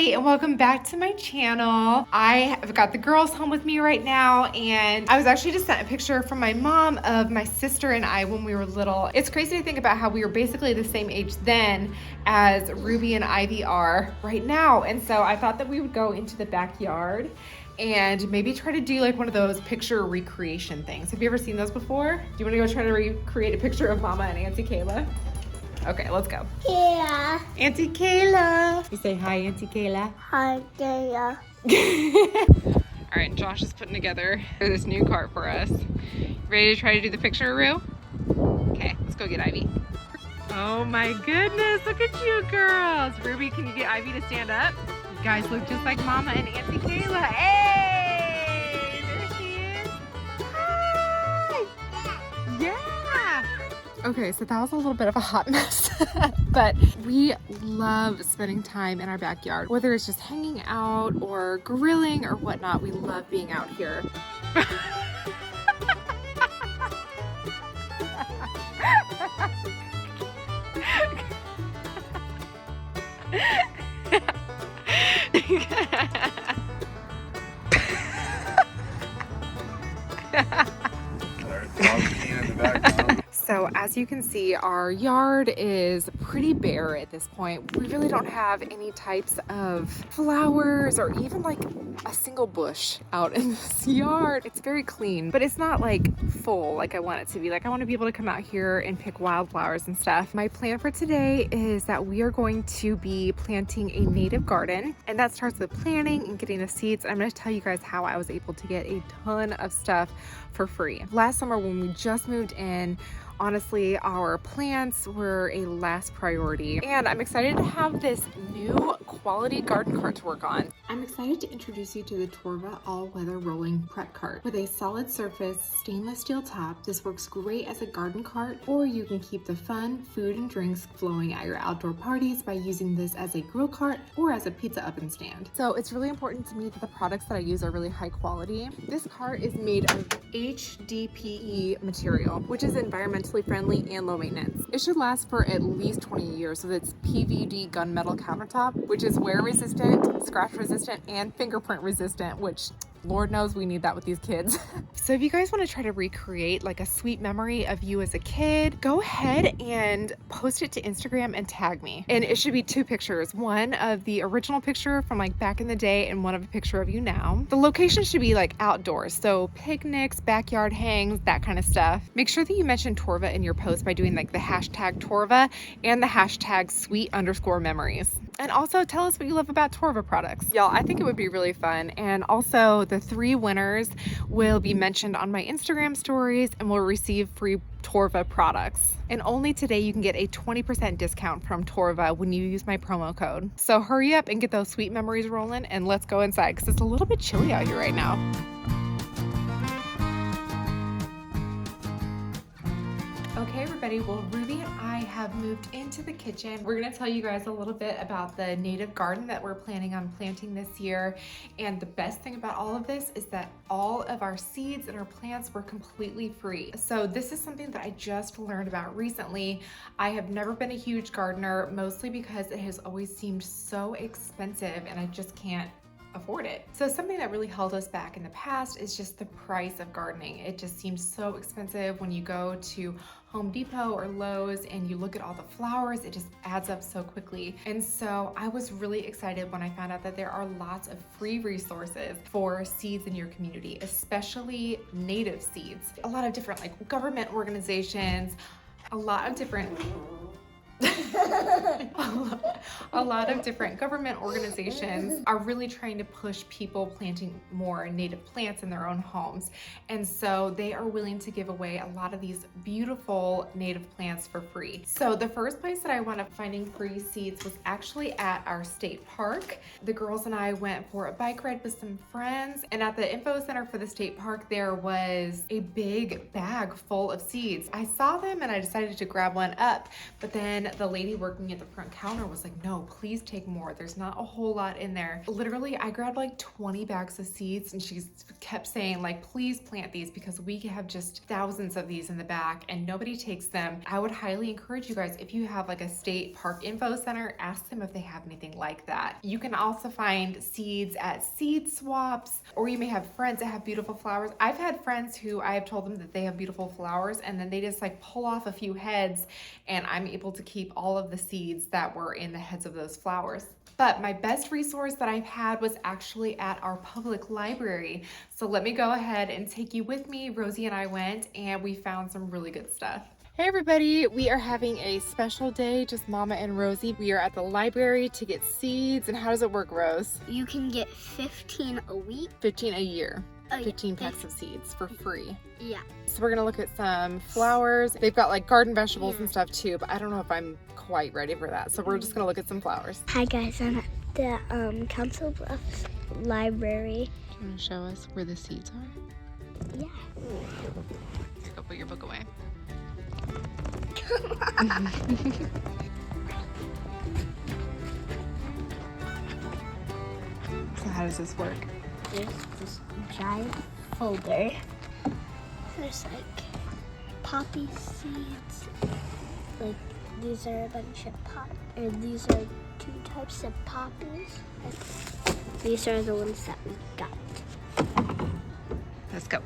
everybody, and welcome back to my channel. I have got the girls home with me right now, and I was actually just sent a picture from my mom of my sister and I when we were little. It's crazy to think about how we were basically the same age then as Ruby and Ivy are right now. And so I thought that we would go into the backyard and maybe try to do like one of those picture recreation things. Have you ever seen those before? Do you want to go try to recreate a picture of Mama and Auntie Kayla? Okay, let's go. Yeah. Auntie Kayla. You say hi, Auntie Kayla. Hi, Kayla. All right, Josh is putting together this new cart for us. Ready to try to do the picture, Rue? Okay, let's go get Ivy. Oh my goodness, look at you girls. Ruby, can you get Ivy to stand up? You guys look just like Mama and Auntie Kayla. Hey, there she is. Hi. Yeah. Okay, so that was a little bit of a hot mess, but we love spending time in our backyard, whether it's just hanging out or grilling or whatnot. We love being out here. So as you can see, our yard is pretty bare at this point. We really don't have any types of flowers or even like a single bush out in this yard. It's very clean, but it's not like full like I want it to be. Like I want to be able to come out here and pick wildflowers and stuff. My plan for today is that we are going to be planting a native garden, and that starts with planting and getting the seeds. I'm going to tell you guys how I was able to get a ton of stuff for free. Last summer when we just moved in, honestly, our plants were a last priority, and I'm excited to have this new quality garden cart to work on. I'm excited to introduce you to the Torva all-weather rolling prep cart. With a solid surface, stainless steel top, this works great as a garden cart, or you can keep the fun food and drinks flowing at your outdoor parties by using this as a grill cart or as a pizza oven stand. So it's really important to me that the products that I use are really high quality. This cart is made of HDPE material, which is environmentally friendly and low maintenance. It should last for at least 20 years. So it's PVD gunmetal countertop, which is wear resistant, scratch resistant, and fingerprint resistant, which Lord knows we need that with these kids. So if you guys want to try to recreate like a sweet memory of you as a kid, go ahead and post it to Instagram and tag me. And it should be 2 pictures, one of the original picture from like back in the day and one of a picture of you now. The location should be like outdoors, so picnics, backyard hangs, that kind of stuff. Make sure that you mention Torva in your post by doing like the hashtag Torva and the hashtag sweet_memories. And also tell us what you love about Torva products. Y'all, I think it would be really fun. And also the 3 winners will be mentioned on my Instagram stories and will receive free Torva products. And only today you can get a 20% discount from Torva when you use my promo code. So hurry up and get those sweet memories rolling, and let's go inside because it's a little bit chilly out here right now. Okay, everybody, well, Ruby and I have moved into the kitchen. We're gonna tell you guys a little bit about the native garden that we're planning on planting this year. And the best thing about all of this is that all of our seeds and our plants were completely free. So this is something that I just learned about recently. I have never been a huge gardener, mostly because it has always seemed so expensive and I just can't afford it. So something that really held us back in the past is just the price of gardening. It just seems so expensive when you go to Home Depot or Lowe's and you look at all the flowers, it just adds up so quickly. And so I was really excited when I found out that there are lots of free resources for seeds in your community, especially native seeds. A lot of different like government organizations, a lot of different a lot of different government organizations are really trying to push people planting more native plants in their own homes. And so they are willing to give away a lot of these beautiful native plants for free. So the first place that I wound up finding free seeds was actually at our state park. The girls and I went for a bike ride with some friends, and at the info center for the state park, there was a big bag full of seeds. I saw them and I decided to grab one up, but then the lady working at the front counter was like, no, please take more. There's not a whole lot in there. Literally, I grabbed like 20 bags of seeds and she kept saying like, please plant these because we have just thousands of these in the back and nobody takes them. I would highly encourage you guys, if you have like a state park info center, ask them if they have anything like that. You can also find seeds at seed swaps, or you may have friends that have beautiful flowers. I've had friends who I have told them that they have beautiful flowers and then they just like pull off a few heads and I'm able to keep all of the seeds that were in the heads of those flowers. But my best resource that I've had was actually at our public library. So let me go ahead and take you with me. Rosie and I went and we found some really good stuff. Hey everybody, we are having a special day, just Mama and Rosie. We are at the library to get seeds. And how does it work, Rose? You can get 15 a week. 15 a year. Oh, 15 packs of seeds for free. Yeah. So we're gonna look at some flowers. They've got like garden vegetables and stuff too, but I don't know if I'm quite ready for that. So we're just gonna look at some flowers. Hi guys, I'm at the Council Bluffs Library. Do you wanna show us where the seeds are? Yeah. Let's go put your book away. So how does this work? There's this giant folder. There's like poppy seeds. Like these are a bunch of these are 2 types of poppies. These are the ones that we got. Let's go.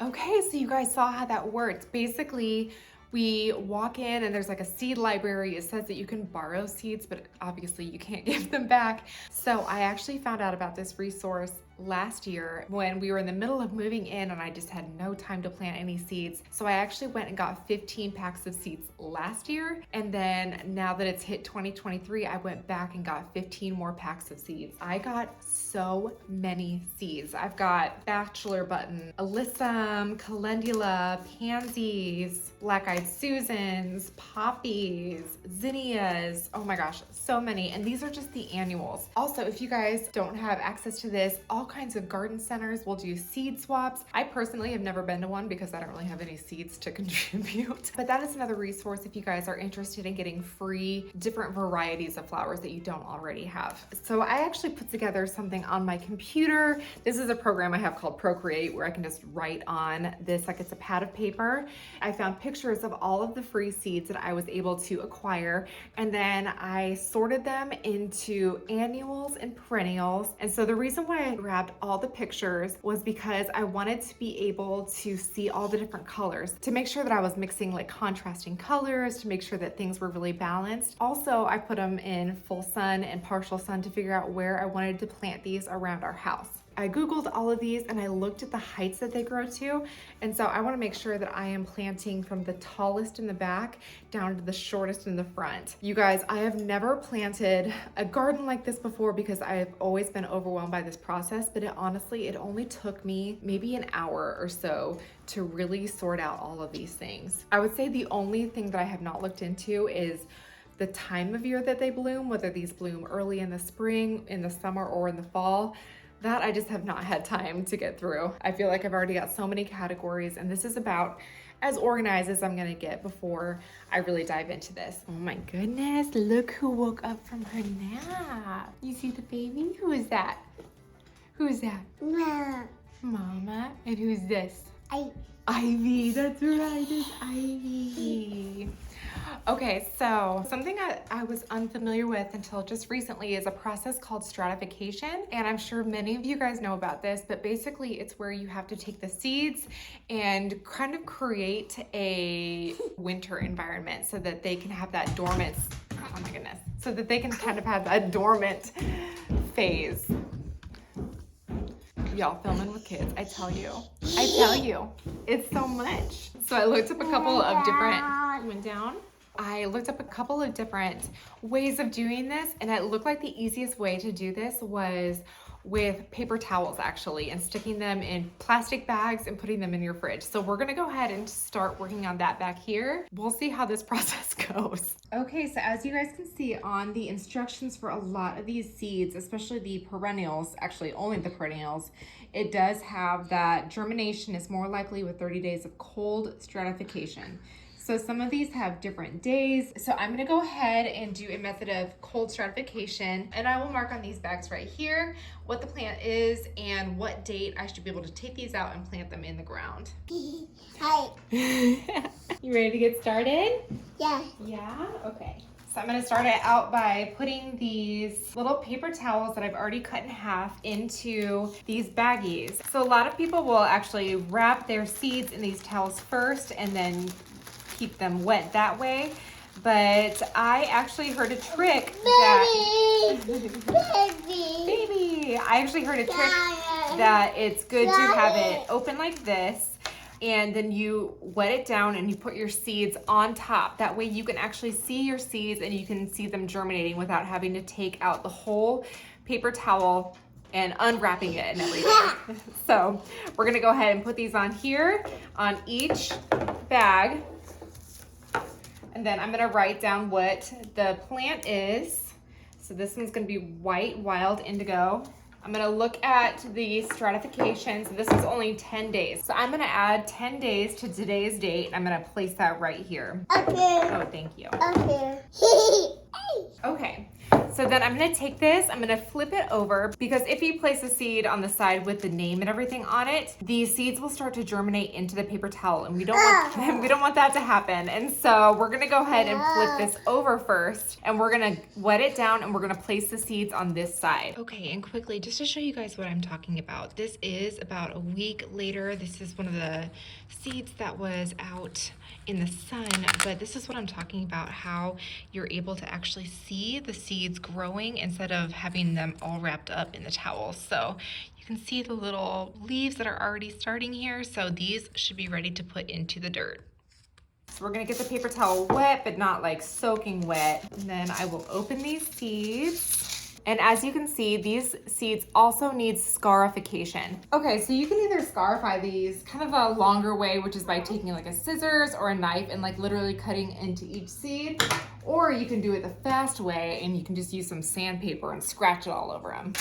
Okay, so you guys saw how that worked. Basically, we walk in and there's like a seed library. It says that you can borrow seeds, but obviously you can't give them back. So I actually found out about this resource last year when we were in the middle of moving in and I just had no time to plant any seeds. So I actually went and got 15 packs of seeds last year. And then now that it's hit 2023, I went back and got 15 more packs of seeds. I got so many seeds. I've got bachelor button, alyssum, calendula, pansies, black-eyed Susans, poppies, zinnias. Oh my gosh, so many. And these are just the annuals. Also, if you guys don't have access to this, all kinds of garden centers will do seed swaps. I personally have never been to one because I don't really have any seeds to contribute. But that is another resource if you guys are interested in getting free different varieties of flowers that you don't already have. So I actually put together something on my computer. This is a program I have called Procreate where I can just write on this like it's a pad of paper. I found pictures of all of the free seeds that I was able to acquire, and then I sorted them into annuals and perennials. And so the reason why I grabbed all the pictures was because I wanted to be able to see all the different colors, to make sure that I was mixing like contrasting colors, to make sure that things were really balanced. Also, I put them in full sun and partial sun to figure out where I wanted to plant these around our house. I Googled all of these and I looked at the heights that they grow to. And so I want to make sure that I am planting from the tallest in the back down to the shortest in the front. You guys, I have never planted a garden like this before because I have always been overwhelmed by this process, but it only took me maybe an hour or so to really sort out all of these things. I would say the only thing that I have not looked into is the time of year that they bloom, whether these bloom early in the spring, in the summer, or in the fall. That I just have not had time to get through. I feel like I've already got so many categories and this is about as organized as I'm gonna get before I really dive into this. Oh my goodness, look who woke up from her nap. You see the baby? Who is that? Who is that? Mama. And who's this? Ivy, that's right, it's Ivy. Okay, so something I was unfamiliar with until just recently is a process called stratification. And I'm sure many of you guys know about this, but basically it's where you have to take the seeds and kind of create a winter environment so that they can have that dormant, oh my goodness, so that they can kind of have that dormant phase. Y'all filming with kids, I tell you, it's so much. So I looked up a couple of different, went down. I looked up a couple of different ways of doing this, and it looked like the easiest way to do this was with paper towels actually, and sticking them in plastic bags and putting them in your fridge. So we're gonna go ahead and start working on that back here. We'll see how this process goes. Okay, so as you guys can see on the instructions for a lot of these seeds, especially the perennials, actually only the perennials, it does have that germination is more likely with 30 days of cold stratification. So some of these have different days. So I'm gonna go ahead and do a method of cold stratification, and I will mark on these bags right here what the plant is and what date I should be able to take these out and plant them in the ground. Hi. You ready to get started? Yeah. Yeah? Okay. So I'm gonna start it out by putting these little paper towels that I've already cut in half into these baggies. So a lot of people will actually wrap their seeds in these towels first and then keep them wet that way. But I actually heard a trick that... Baby! I actually heard a trick that it's good to have it open like this, and then you wet it down and you put your seeds on top. That way you can actually see your seeds and you can see them germinating without having to take out the whole paper towel and unwrapping it and everything. So we're gonna go ahead and put these on here on each bag. And then I'm gonna write down what the plant is. So this one's gonna be white wild indigo. I'm gonna look at the stratification. So this is only 10 days. So I'm gonna add 10 days to today's date. And I'm gonna place that right here. Okay. Oh, thank you. Okay. Okay, so then I'm gonna take this, I'm gonna flip it over, because if you place a seed on the side with the name and everything on it, these seeds will start to germinate into the paper towel, and we don't want that to happen. And so we're gonna go ahead and flip this over first, and we're gonna wet it down, and we're gonna place the seeds on this side. Okay, and quickly, just to show you guys what I'm talking about, this is about a week later. This is one of the seeds that was out in the sun, but this is what I'm talking about, how you're able to actually see the seeds growing instead of having them all wrapped up in the towel. So you can see the little leaves that are already starting here. So these should be ready to put into the dirt. So we're gonna get the paper towel wet, but not like soaking wet. And then I will open these seeds. And as you can see, these seeds also need scarification. Okay, so you can either scarify these kind of a longer way, which is by taking like a scissors or a knife and like literally cutting into each seed, or you can do it the fast way and you can just use some sandpaper and scratch it all over them.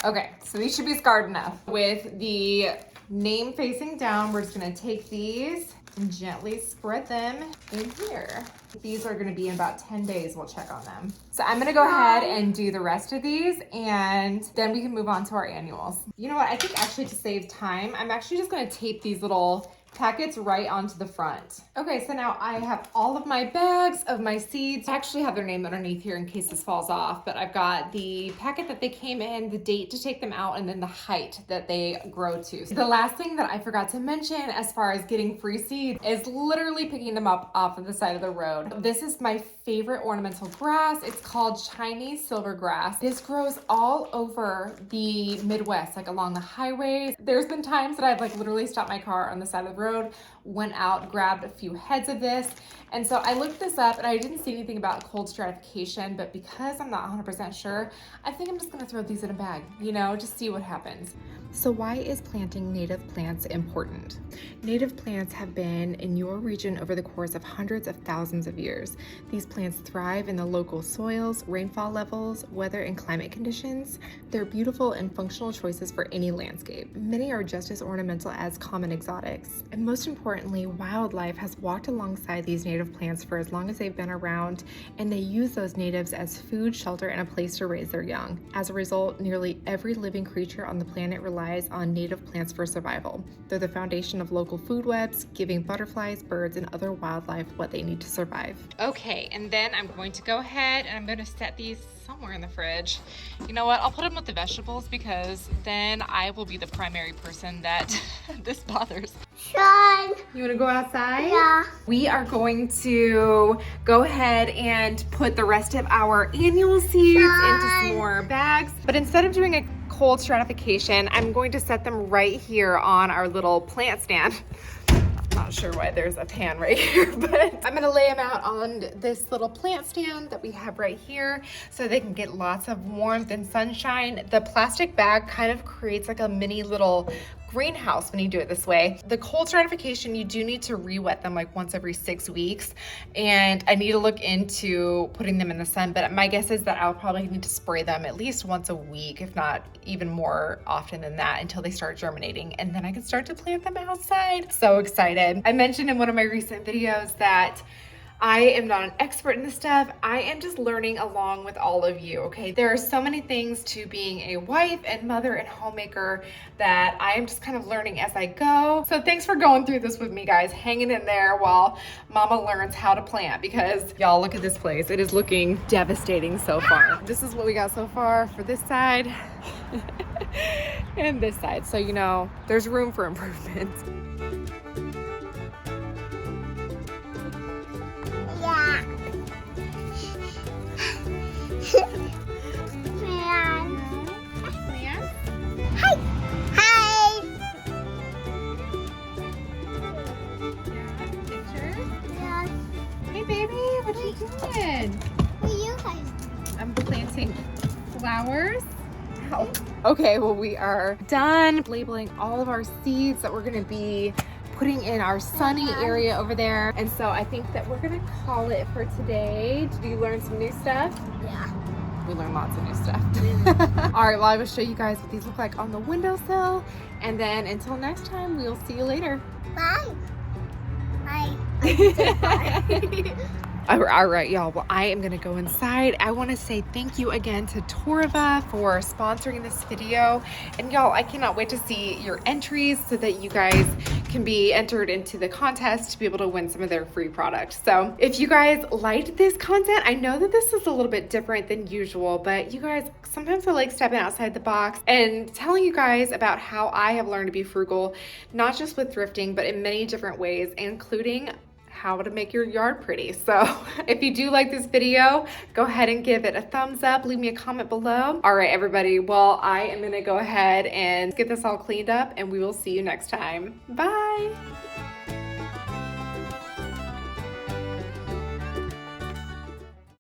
Okay, so these should be scarred enough. With the name facing down, we're just gonna take these and gently spread them in here. These are gonna be in about 10 days, we'll check on them. So I'm gonna go ahead and do the rest of these, and then we can move on to our annuals. You know what, I think actually to save time, I'm actually just gonna tape these little packets right onto the front. Okay, so now I have all of my bags of my seeds. I actually have their name underneath here in case this falls off, but I've got the packet that they came in, the date to take them out, and then the height that they grow to. So the last thing that I forgot to mention as far as getting free seeds is literally picking them up off of the side of the road. This is my favorite ornamental grass. It's called Chinese silver grass. This grows all over the Midwest, like along the highways. There's been times that I've like literally stopped my car on the side of the road, went out, grabbed a few heads of this. And so I looked this up and I didn't see anything about cold stratification, but because I'm not 100% sure, I think I'm just gonna throw these in a bag, you know, just see what happens. So why is planting native plants important? Native plants have been in your region over the course of hundreds of thousands of years. These plants thrive in the local soils, rainfall levels, weather and climate conditions. They're beautiful and functional choices for any landscape. Many are just as ornamental as common exotics. And most importantly, wildlife has walked alongside these native plants for as long as they've been around, and they use those natives as food, shelter, and a place to raise their young. As a result, nearly every living creature on the planet relies on native plants for survival. They're the foundation of local food webs, giving butterflies, birds, and other wildlife what they need to survive. Okay, and then I'm going to go ahead and I'm going to set these somewhere in the fridge. You know what? I'll put them with the vegetables because then I will be the primary person that this bothers. Sean. You want to go outside? Yeah. We are going to go ahead and put the rest of our annual seeds into some more bags. But instead of doing a cold stratification, I'm going to set them right here on our little plant stand. Not sure why there's a pan right here, but I'm gonna lay them out on this little plant stand that we have right here so they can get lots of warmth and sunshine. The plastic bag kind of creates like a mini little greenhouse when you do it this way. The cold stratification, you do need to re-wet them like once every 6 weeks, and I need to look into putting them in the sun, but my guess is that I'll probably need to spray them at least once a week, if not even more often than that, until they start germinating, and then I can start to plant them outside. So excited. I mentioned in one of my recent videos that I am not an expert in this stuff. I am just learning along with all of you, okay? There are so many things to being a wife and mother and homemaker that I am just kind of learning as I go. So thanks for going through this with me, guys, hanging in there while mama learns how to plant, because y'all, look at this place. It is looking devastating so far. This is what we got so far for this side and this side. So, you know, there's room for improvement. Yeah. Hi. Hi. Picture? Yeah. Hey baby, what are you doing? What are you guys doing? I'm planting flowers. Ow. Okay, well, we are done labeling all of our seeds that we're gonna be putting in our sunny area over there. And so I think that we're gonna call it for today. Did you learn some new stuff? Yeah. We learned lots of new stuff. All right, well, I will show you guys what these look like on the windowsill. And then until next time, we'll see you later. Bye. Bye. All right, y'all. Well, I am gonna go inside. I want to say thank you again to Torva for sponsoring this video. And y'all, I cannot wait to see your entries so that you guys can be entered into the contest to be able to win some of their free products. So if you guys liked this content, I know that this is a little bit different than usual, but you guys, sometimes I like stepping outside the box and telling you guys about how I have learned to be frugal, not just with thrifting, but in many different ways, including how to make your yard pretty. So if you do like this video, go ahead and give it a thumbs up, leave me a comment below. All right, everybody, well, I am gonna go ahead and get this all cleaned up, and we will see you next time. Bye.